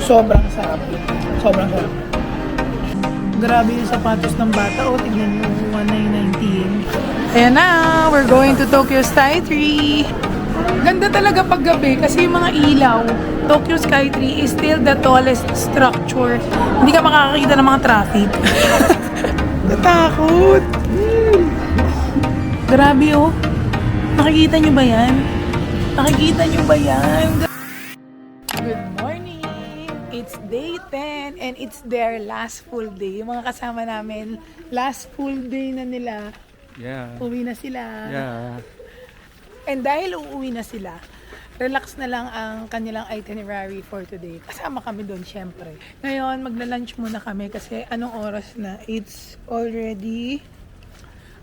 Sobrang sarap. Sobrang sarap. Grabe yung sapatos ng bata. O, tignan nyo. 1990. Ayan na. We're going to Tokyo Sky Tree. Ganda talaga paggabi kasi yung mga ilaw. Tokyo Sky Tree is still the tallest structure. Hindi ka makakakita ng mga traffic. Natakot. Grabe oh. Nakikita nyo ba yan? Nakikita nyo ba yan? Good morning! It's day 10 and it's their last full day. Yung mga kasama namin, last full day na nila. Yeah. Uwi na sila. Yeah. And dahil uuwi na sila, relax na lang ang kanilang itinerary for today. Kasama kami doon, syempre. Ngayon, magla-lunch muna kami kasi anong oras na? It's already...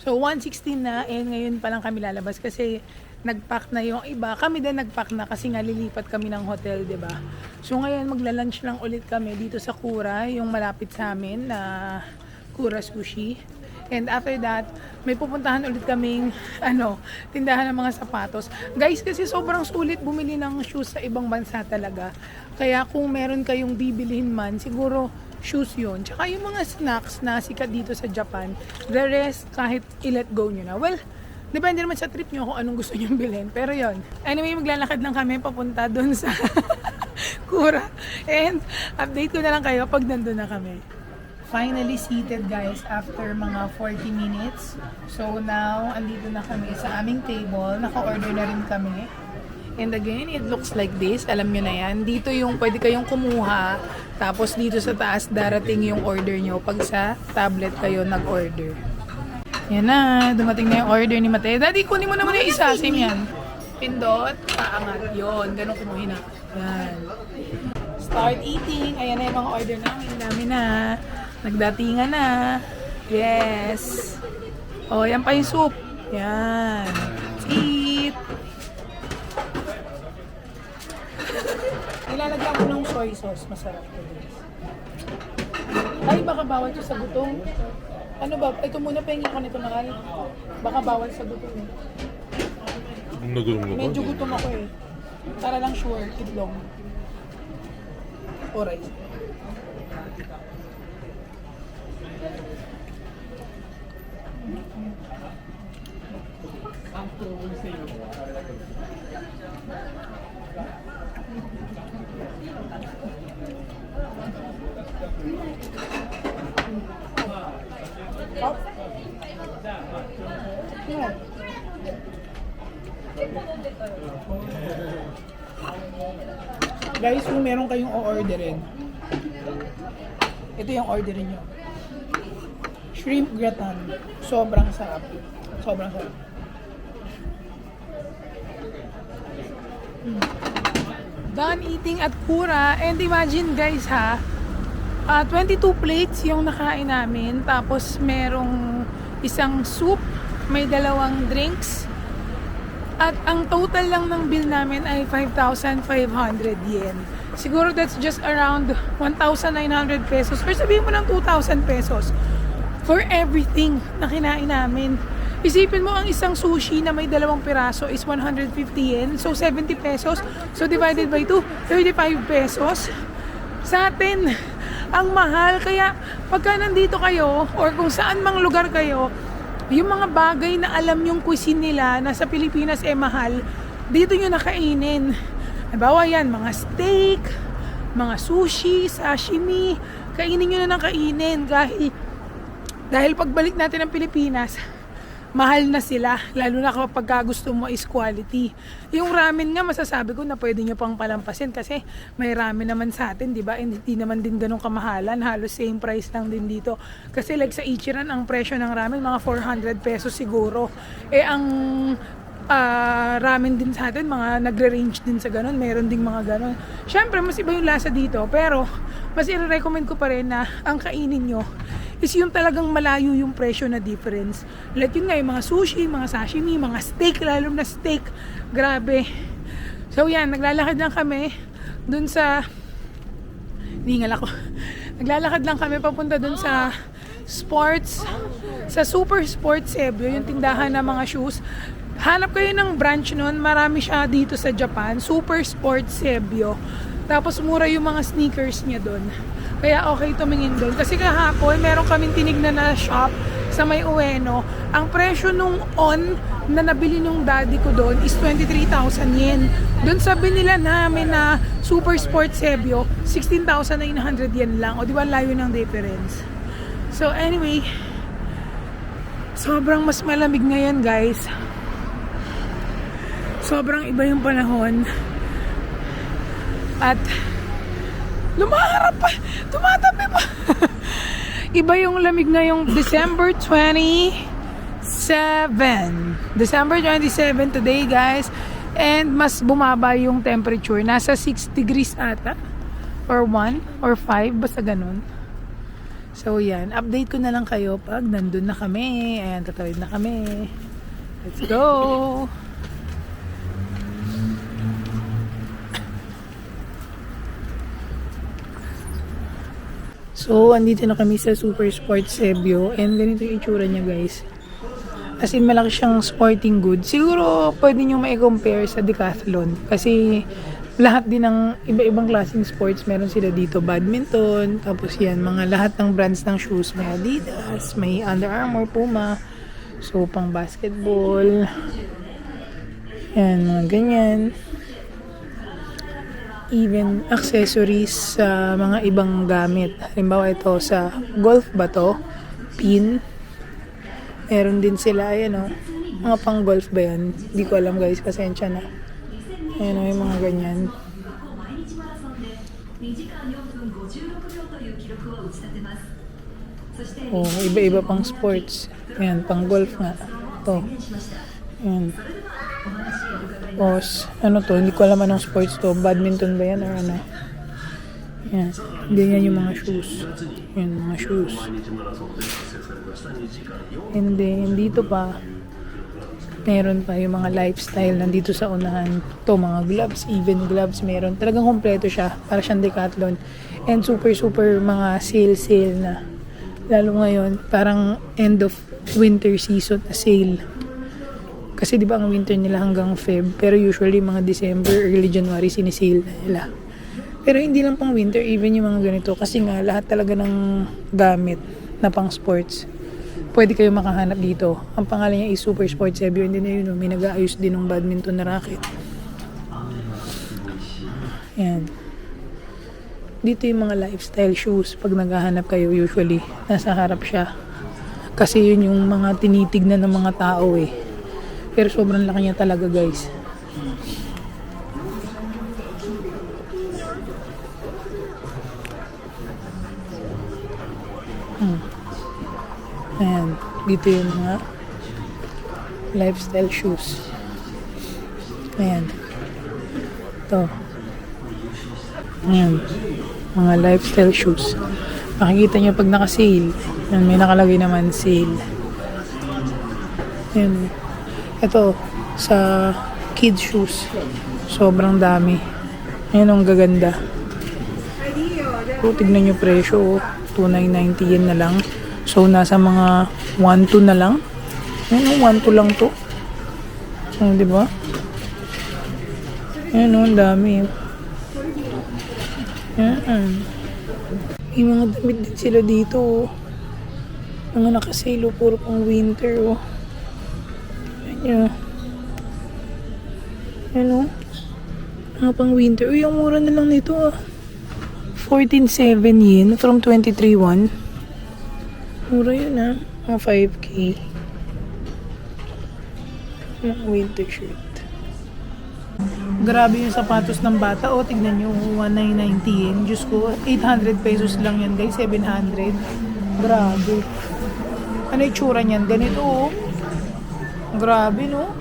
So, 1:16 na and ngayon pa lang kami lalabas kasi nag-pack na yung iba. Kami din nag-pack na kasi nga lilipat kami ng hotel, 'di ba? So, ngayon magla-lunch lang ulit kami dito sa Kura, yung malapit sa amin na Kura Sushi. And after that, may pupuntahan ulit kaming tindahan ng mga sapatos. Guys, kasi sobrang sulit bumili ng shoes sa ibang bansa talaga. Kaya kung meron kayong bibilihin man, siguro shoes yun. Tsaka yung mga snacks na sikat dito sa Japan, the rest kahit i-let go nyo na. Well, depende naman sa trip nyo kung anong gusto nyo bilhin. Pero yon. Anyway, maglalakad lang kami papunta doon sa Kura. And update ko na lang kayo pag nandun na kami. Finally seated guys after mga 40 minutes. So now, andito na kami sa aming table. Naka-order na rin kami. And again, it looks like this. Alam nyo na yan. Dito yung pwede kayong kumuha. Tapos dito sa taas darating yung order nyo pag sa tablet kayo nag-order. Yan na. Dumating na yung order ni Mateo. Daddy, kunin mo naman yung isa. Same yan. Pindot. Paangat. Yun. Ganun kumuhin na. Yan. Start eating. Ayan na yung mga order namin. Dami na. Nagdatingan na. Yes. Oh, yan pa yung soup. Yan. Let's eat. Ilalagyan ko ng soy sauce. Masarap to. Ay, baka bawal to sa gutom. Ano ba? Ito muna, pahingi ko nito mahal. Baka bawal sa gutom eh. Medyo gutom ako eh. Para lang sure, itlog. O rice. Guys, kung meron kayong o-orderin, ito yung orderin nyo. Shrimp gratin. Sobrang sarap. Sobrang sarap. Done eating at Kura. And imagine guys ha, 22 plates yung nakain namin. Tapos merong isang soup, may dalawang drinks. At ang total lang ng bill namin ay 5,500 yen. Siguro that's just around 1,900 pesos. Or sabihin mo ng 2,000 pesos for everything na kinain namin. Isipin mo ang isang sushi na may dalawang piraso is 150 yen. So 70 pesos. So divided by 2, 35 pesos. Sa atin, ang mahal. Kaya pagka nandito kayo or kung saan mang lugar kayo, yung mga bagay na alam yung cuisine nila na sa Pilipinas mahal, dito nyo nakainin. Halimbawa yan, mga steak, mga sushi, sashimi, kainin nyo na ng kainin dahil pagbalik natin ng Pilipinas, mahal na sila, lalo na kapag gusto mo is quality. Yung ramen nga, masasabi ko na pwede nyo pang palampasin kasi may ramen naman sa atin, di ba? Hindi naman din ganun kamahalan, halos same price lang din dito. Kasi like sa Ichiran, ang presyo ng ramen, mga 400 pesos siguro. Ang ramen din sa atin, mga nagre-range din sa ganun, meron ding mga ganun. Syempre, mas iba yung lasa dito, pero mas i-recommend ko pa rin na ang kainin nyo is yung talagang malayo yung presyo na difference. Like yun nga, yung mga sushi, mga sashimi, mga steak, lalo na steak. Grabe. So yan, naglalakad lang kami dun sa... Ningal ako. Naglalakad lang kami papunta dun sa sports, sa Super Sports Sebio, yung tindahan ng mga shoes. Hanap kayo ng branch nun, marami siya dito sa Japan, Super Sports Sebio. Tapos mura yung mga sneakers niya doon. Kaya okay tumingin doon. Kasi kahapon, meron kaming tinignan na shop sa may Ueno. Ang presyo nung on na nabili nung daddy ko doon is 23,000 yen. Doon sa binila namin na Super Sport Sebio, 16,900 yen lang. O di ba layo ng difference? So anyway, sobrang mas malamig ngayon guys. Sobrang iba yung panahon. At lumaharap pa, tumatabi pa. Iba yung lamig ngayong December 27. December 27 today guys. And mas bumaba yung temperature. Nasa 6 degrees ata. Or 1 or 5. Basta ganun. So yan. Update ko na lang kayo pag nandun na kami. Ayan, tatawid na kami. Let's go! So, andito na kami sa Super Sport Sebio. And ganito yung itsura niya guys. As in, malaki siyang sporting goods. Siguro, pwede nyo ma-compare sa Decathlon. Kasi, lahat din ng iba-ibang klaseng sports, meron sila dito. Badminton, tapos yan, mga lahat ng brands ng shoes. May Adidas, may Under Armour, Puma. So, pang basketball. Yan, mga ganyan. Even accessories sa mga ibang gamit. Halimbawa ito sa golf ba to? Pin. Meron din sila, ayan o. Mga pang golf ba yan? Hindi ko alam guys, pasensya na. Ayan o, yung mga ganyan. Oh, iba-iba pang sports. Ayan, pang golf nga. Ito. Ayan. Tapos, ano to, hindi ko alam anong sports to. Badminton ba yan or ano? Yan. Hindi yan yung mga shoes. Yan, mga shoes. And then, dito pa, meron pa yung mga lifestyle nandito sa unahan. To mga gloves, even gloves meron. Talagang kompleto siya. Para siyang Decathlon. And super mga sale na. Lalo ngayon, parang end of winter season na sale. Kasi di ba ang winter nila hanggang Feb, pero usually mga December, early January sinisale na nila. Pero hindi lang pang winter, even yung mga ganito. Kasi nga lahat talaga ng gamit na pang sports, pwede kayo makahanap dito. Ang pangalan niya is Super Sport Sebio. And then yun, may nag-aayos din ng badminton na racket. Yan. Dito yung mga lifestyle shoes. Pag naghahanap kayo, usually nasa harap siya. Kasi yun yung mga tinitignan ng mga tao eh. Pero sobrang laki niya talaga guys. Ayan. Dito yung mga lifestyle shoes. Ayan. Ito. Ayan. Mga lifestyle shoes. Makikita nyo pag naka-sale. Ayan, may nakalagay naman sale. Ayan. Ito, sa kids shoes. Sobrang dami. Ayan, ang gaganda. Tignan nyo presyo. 2,990 yen na lang. So, nasa mga 1,2 na lang. Ayan, 1,2 lang to. Ayan, diba? Ayan, ang dami. Ayan. May mga damit din sila dito. Mga nakasale, puro pang winter. Ayan. Ano? Mga pang winter. Uy, ang mura na lang nito 14,700 yen from 23,100. Mura yun Mga 5K. Mga winter shirt. Grabe yung sapatos ng bata. Tignan nyo. 1,990 yen. Diyos ko, 800 pesos lang yan guys. 700. Grabe. Ano yung tsura niyan? Ganito Grabe, no?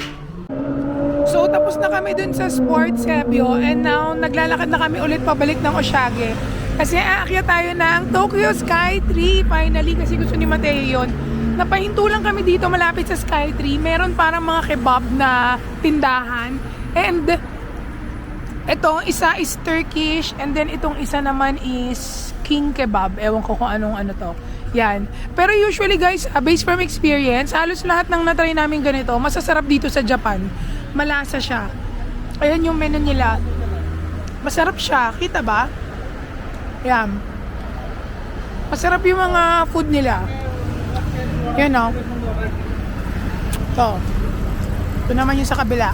So, tapos na kami dun sa Sport Sebio and now, naglalakad na kami ulit pabalik ng Oshage. Kasi aakyat tayo ng Tokyo Sky Tree finally kasi gusto ni Mateo yun. Napahinto lang kami dito malapit sa Sky Tree. Meron parang mga kebab na tindahan. And itong isa is Turkish and then itong isa naman is King Kebab. Ewan ko kung anong ano to. Yan. Pero usually guys, based from experience, halos lahat ng natry namin ganito, masasarap dito sa Japan. Malasa siya. Ayan yung menu nila. Masarap siya. Kita ba? Yan. Masarap yung mga food nila. Yan o. Ito naman yung sa kabila.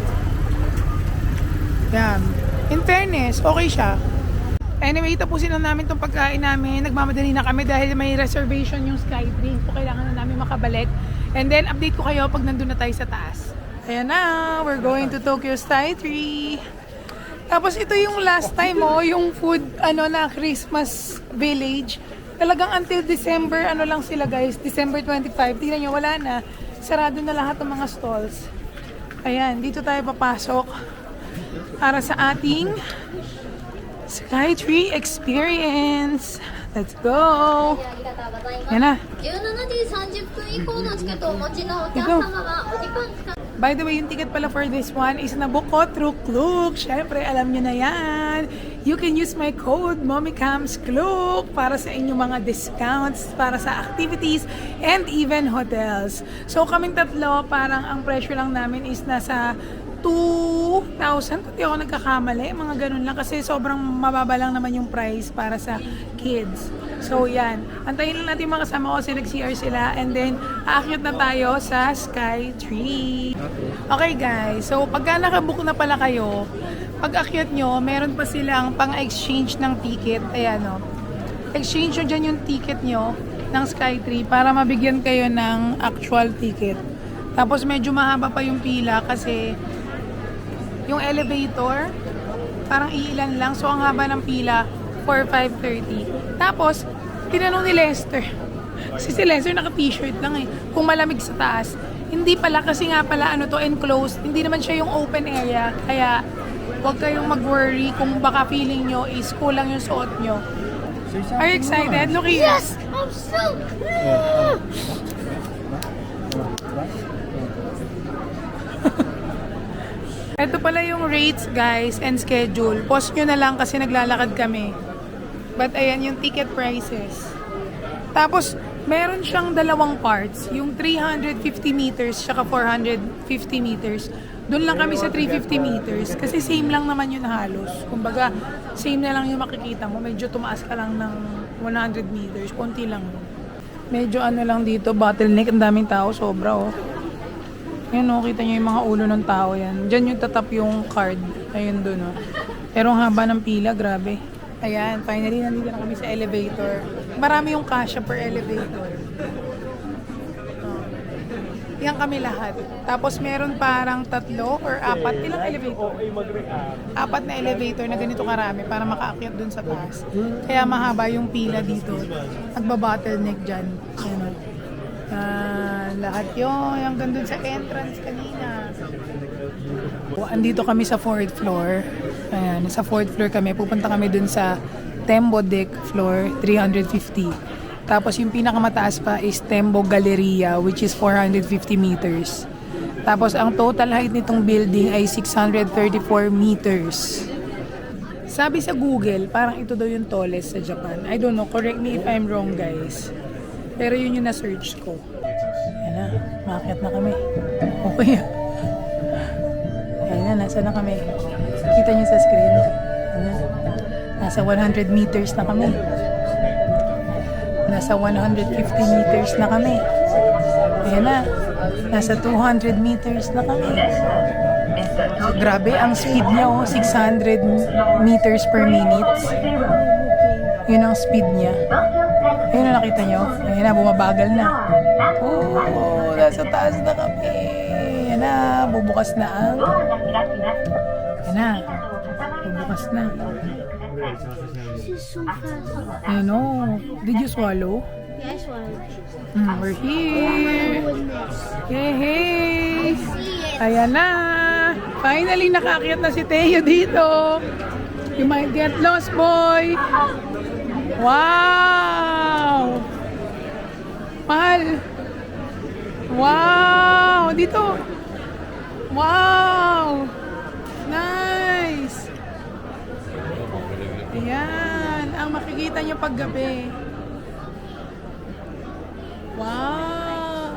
Yan. In fairness, okay siya. Anyway, tapusin na namin itong pagkain namin. Nagmamadali na kami dahil may reservation yung Skytree. So, kailangan na namin makabalik. And then, update ko kayo pag nandun na tayo sa taas. Ayan na, we're going to Tokyo Skytree. Tapos, ito yung last time, yung food, na Christmas Village. Talagang until December, lang sila guys, December 25. Tingnan nyo, wala na. Sarado na lahat ng mga stalls. Ayan, dito tayo papasok para sa ating Skytree experience. Let's go! Yan na. By the way, yung ticket pala for this one is nabook ko through Klook. Siyempre, alam nyo na yan. You can use my code MommyCamsKlook para sa inyong mga discounts, para sa activities, and even hotels. So, kaming tatlo, parang ang presyo lang namin is nasa 2,000, pati ako nagkakamali, mga ganun lang kasi sobrang mababa lang naman yung price para sa kids. So yan, antayin lang natin mga kasama ko kasi nag-CR sila and then aakyat na tayo sa Skytree. Okay guys, so pagka nakabook na pala kayo, pag akyat nyo, meron pa silang pang-exchange ng ticket. Ayan o, exchange nyo dyan yung ticket nyo ng Skytree para mabigyan kayo ng actual ticket. Tapos medyo mahaba pa yung pila kasi yung elevator, parang iilan lang. So, ang haba ng pila, 4:5:30. Tapos, tinanong ni Lester. Kasi si Lester naka-t-shirt lang eh. Kung malamig sa taas. Hindi pala, kasi nga pala, enclosed. Hindi naman siya yung open area. Kaya, huwag kayong mag-worry kung baka feeling nyo is kulang yung suot nyo. Are you excited? Look here. Yes! I'm so... Ito pala yung rates guys and schedule. Post nyo na lang kasi naglalakad kami. But ayan yung ticket prices. Tapos meron siyang dalawang parts. Yung 350 meters tsaka 450 meters. Doon lang kami sa 350 meters. Kasi same lang naman yun halos. Kumbaga same na lang yung makikita mo. Medyo tumaas ka lang ng 100 meters. Konti lang. Medyo lang dito. Bottleneck. Ang daming tao. Sobra Ayan kita nyo yung mga ulo ng tao yan. Diyan yung tatap yung card. Ayun doon Pero ang haba ng pila, grabe. Ayan, finally nandito na kami sa elevator. Marami yung kasya per elevator. Yan kami lahat. Tapos meron parang 3 or 4. Ilang elevator? 4 na elevator na ganito karami para makaakyat dun sa taas. Kaya mahaba yung pila dito. Nagba-bottleneck dyan. Ayan lahat yun. Hanggang dun sa entrance kanina. Andito kami sa 4th floor. Ayan, sa 4th floor kami. Pupunta kami dun sa Tembo Deck floor 350. Tapos yung pinakamataas pa is Tembo Galleria which is 450 meters. Tapos ang total height nitong building ay 634 meters. Sabi sa Google, parang ito daw yung tallest sa Japan. I don't know, correct me if I'm wrong guys. Pero yun yung na-search ko. Ayan na, maakyat na kami. Okay Ayan na, nasa na kami. Kita nyo sa screen. Ayan na. Nasa 100 meters na kami. Nasa 150 meters na kami. Ayan na. Nasa 200 meters na kami. Grabe, ang speed niya 600 meters per minute. Yun ang speed niya. Ayun na nakita nyo. Ayun na, bumabagal na. Oh, nasa taas na kami. Ayan na, bubukas na ang... Ayan na, bubukas na. Ayun o. Did you swallow? Yes, one. We're here. Hey. Ayan na. Finally, nakaakyat na si Teo dito. You might get lost, boy. Wow! Mahal! Wow! Dito! Wow! Nice! Ayan! Ang makikita nyo paggabi. Wow!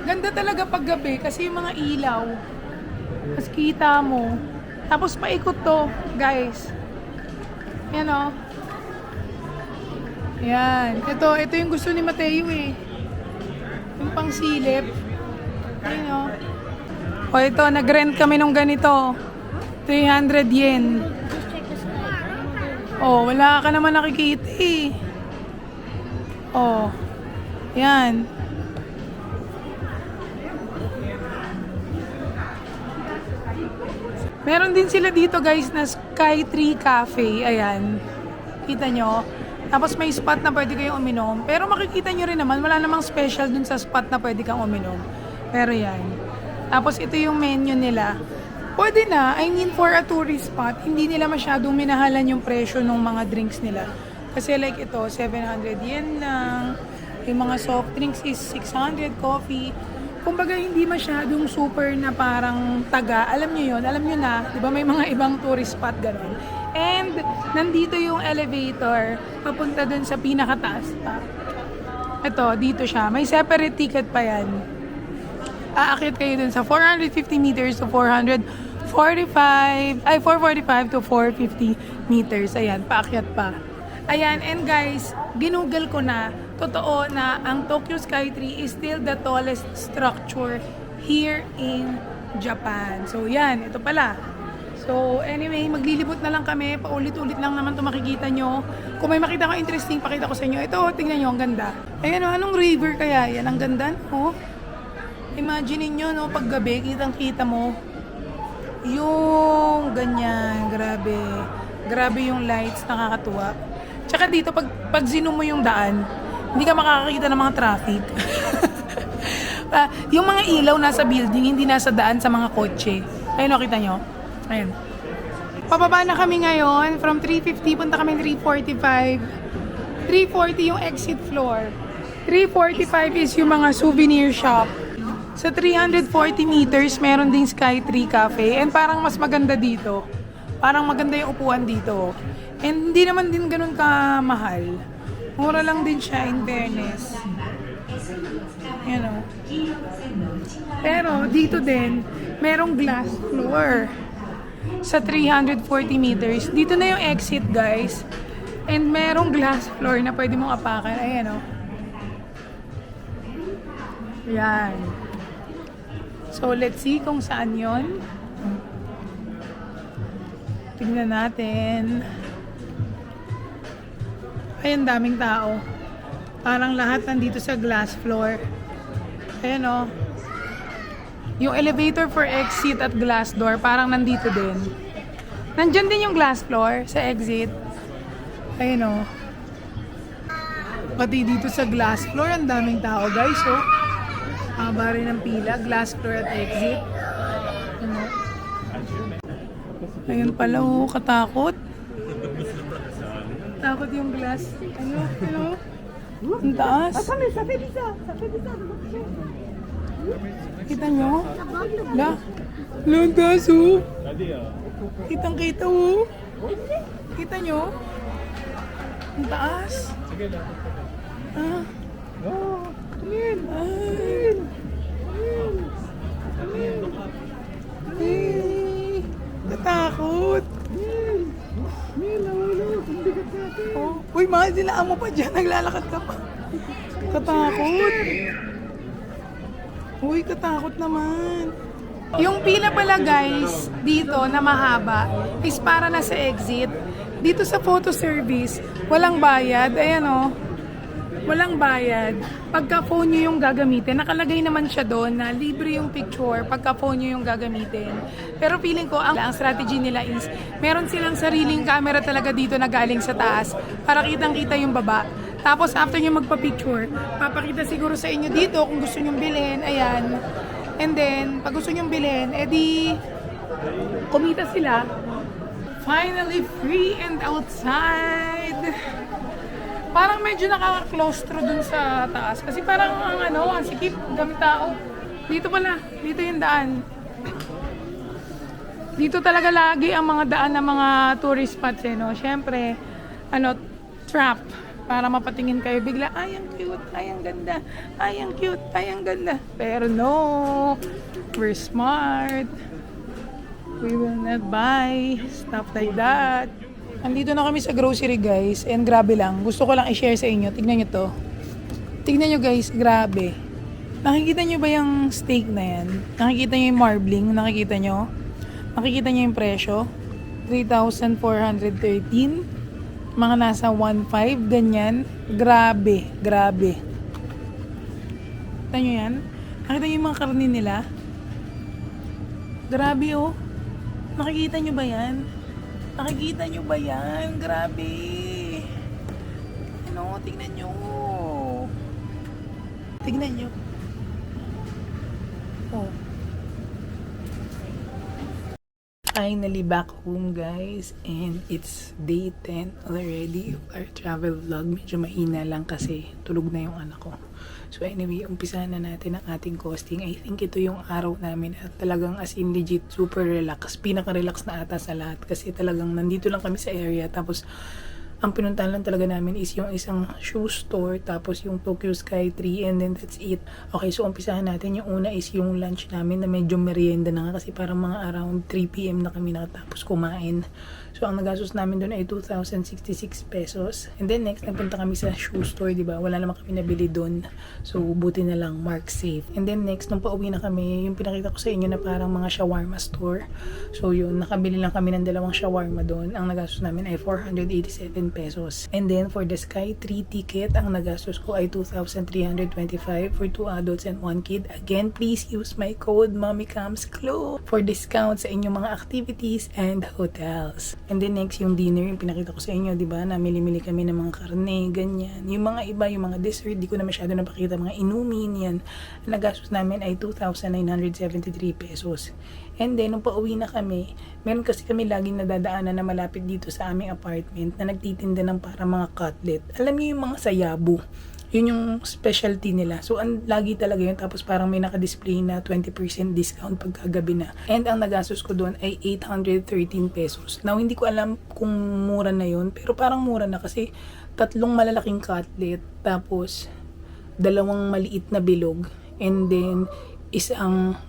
Ganda talaga paggabi kasi yung mga ilaw. Mas kita mo. Tapos paikot to, guys. Yan o. Yan. Ito yung gusto ni Mateo eh. Yung pang silip. Ayun o. O ito, nag-rent kami nung ganito. 300 yen. Oh, wala ka naman nakikita eh. Oh. Yan. Meron din sila dito guys na Sky Tree Cafe. Ayan. Kita nyo? Tapos may spot na pwede kayong uminom. Pero makikita nyo rin naman, wala namang special dun sa spot na pwede kang uminom. Pero yan. Tapos ito yung menu nila. Pwede na, I mean for a tourist spot, hindi nila masyadong minahalan yung presyo ng mga drinks nila. Kasi like ito, 700 yen lang. Yung mga soft drinks is 600, coffee. Kumbaga hindi masyadong super na parang taga. Alam nyo yun, alam nyo na, di ba may mga ibang tourist spot gano'n. And nandito yung elevator, papunta dun sa pinakataas pa. Ito, dito siya. May separate ticket pa yan. Aakit kayo dun sa 450 meters to 445 to 450 meters. Ayan, paakyat pa. Ayan, and guys, ginugol ko na, totoo na ang Tokyo Skytree is still the tallest structure here in Japan. So yan, ito pala. So anyway, maglilibot na lang kami, paulit-ulit lang naman ito makikita nyo. Kung may makita ko interesting, pakita ko sa inyo. Ito, tingnan nyo, ang ganda. Ayan o, anong river kaya yan? Ang ganda, no? Imagine nyo, no, pag gabi, kitang-kita mo, yung ganyan, grabe. Grabe yung lights, nakakatuwa. Tsaka dito, pag zoom mo yung daan, hindi ka makakakita ng mga traffic. Yung mga ilaw nasa building, hindi nasa daan sa mga kotse. Ayun, nakita nyo? Ayun. Pababa na kami ngayon, from 350, punta kami 345. 340 yung exit floor. 345 is yung mga souvenir shop. Sa 340 meters, meron ding Skytree Cafe. And parang mas maganda dito. Parang maganda yung upuan dito. And hindi naman din ganun kamahal. Mura lang din siya, in fairness. You know. Pero dito din, merong glass floor. Sa 340 meters. Dito na yung exit, guys. And merong glass floor na pwede mong apakan. Ayan, o. Yan. So, let's see kung saan yon. Tingnan natin. Ayan, daming tao. Parang lahat nandito sa glass floor. Ayan o. Yung elevator for exit at glass door, parang nandito din. Nandyan din yung glass floor sa exit. Ayan o. Pati dito sa glass floor, ang daming tao guys o. Haba rin ng pila, glass floor at exit. Ano? Ayun pala o, katakot. Takot yung glass. Ano? Ang taas. Kita nyo? Ang taas o. Kitang-kita o. Kita nyo? Ang taas. Ah. Amin. Ay, natakot. Oh, uy, mahal sila mo pa dyan. Naglalakad ka pa. Katakot. Uy, katakot naman. Yung pila pala guys, dito na mahaba, is para na sa exit. Dito sa photo service, walang bayad. Ayan o. Walang bayad. Pagka phone nyo yung gagamitin, nakalagay naman siya doon na libre yung picture pagka phone nyo yung gagamitin. Pero feeling ko, ang strategy nila is, meron silang sariling camera talaga dito na galing sa taas para kitang-kita yung baba. Tapos after nyo magpa-picture, papakita siguro sa inyo dito kung gusto nyo bilhin. Ayan. And then, pag gusto nyo bilhin, edi, kumita sila. Finally free and outside. Parang medyo nakaka-claustro dun sa taas. Kasi parang ang sikip, dami tao. Dito pala, dito yung daan. Dito talaga lagi ang mga daan ng mga tourist spots no? Siyempre, trap. Para mapatingin kayo bigla, ay ang cute, ay ang ganda, ay ang cute, ay ang ganda. Pero no, we're smart. We will not buy stuff like that. Andito na kami sa grocery guys. And grabe lang. Gusto ko lang i-share sa inyo. Tignan nyo to. Tignan nyo guys. Grabe. Nakikita nyo ba yung steak na yan? Nakikita nyo yung marbling? Nakikita nyo? Nakikita nyo yung presyo? 3,413. Mga nasa 1.5. Ganyan. Grabe. Grabe. Nakita nyo yan? Nakita nyo yung mga karne nila? Grabe oh. Nakikita nyo ba yan? Nakikita nyo ba yan? Grabe. Ano? Tignan nyo. Tignan nyo. Oh. Finally back home guys, and it's day 10 already of our travel vlog. Medyo mahina lang kasi tulog na yung anak ko. So anyway, umpisahan na natin ang ating costing. I think ito yung araw namin at talagang as in legit super relax. Pinaka-relax na ata sa lahat kasi talagang nandito lang kami sa area, tapos ang pinuntahan lang talaga namin is yung isang shoe store, tapos yung Tokyo Sky Tree, and then that's it. Okay, so umpisahan natin. Yung una is yung lunch namin na medyo merienda na nga kasi parang mga around 3 PM na kami nakatapos kumain. So ang nagastos namin doon ay 2,066 pesos. And then next, nagpunta kami sa shoe store, di ba? Wala naman kami nabili doon. So buti na lang, mark safe. And then next, nung pauwi na kami, yung pinakita ko sa inyo na parang mga shawarma store. So yun, nakabili lang kami ng dalawang shawarma doon. Ang nagastos namin ay 487 pesos. And then for the Sky 3 ticket, ang nagastos ko ay 2,325 for 2 adults and 1 kid. Again, please use my code MommyCamsClub for discount sa inyong mga activities and hotels. And then next, yung dinner, yung pinakita ko sa inyo, di ba? Namili-mili kami ng mga karne, ganyan. Yung mga iba, yung mga dessert, di ko na masyado napakita, mga inumin, yan. Ang nagastos namin ay 2,973 pesos. And then, nung pauwi na kami, meron kasi kami laging nadadaanan na malapit dito sa aming apartment na nagtitinda ng para mga cutlet. Alam niyo yung mga sayabu. Yun yung specialty nila. So, lagi talaga yun. Tapos parang may nakadisplay na 20% discount pagkagabi na. And ang nagastos ko doon ay 813 pesos. Now, hindi ko alam kung mura na yun. Pero parang mura na kasi 3 malalaking cutlet. Tapos, 2 maliit na bilog. And then, isang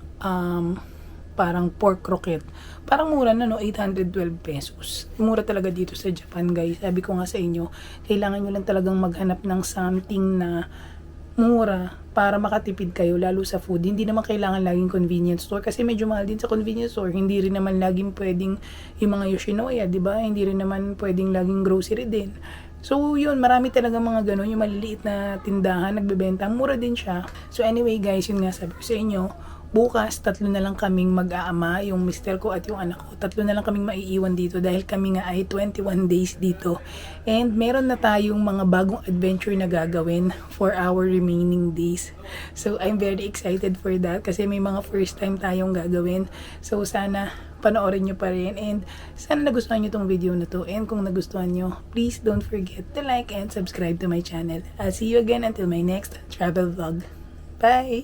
parang pork croquette. Parang mura na, no? 812 pesos. Mura talaga dito sa Japan, guys. Sabi ko nga sa inyo, kailangan nyo lang talagang maghanap ng something na mura para makatipid kayo, lalo sa food. Hindi naman kailangan laging convenience store kasi medyo mahal din sa convenience store. Hindi rin naman laging pwedeng yung mga Yoshinoya, di ba? Hindi rin naman pwedeng laging grocery din. So, yun, marami talaga mga ganun, yung maliliit na tindahan, nagbebenta. Mura din siya. So, anyway, guys, yun nga sabi ko sa inyo, bukas, 3 na lang kaming mag-aama, yung mister ko at yung anak ko. 3 na lang kaming maiiwan dito dahil kami nga ay 21 days dito. And meron na tayong mga bagong adventure na gagawin for our remaining days. So, I'm very excited for that kasi may mga first time tayong gagawin. So, sana panoorin nyo pa rin. And sana nagustuhan nyo tong video na to. And kung nagustuhan nyo, please don't forget to like and subscribe to my channel. I'll see you again until my next travel vlog. Bye!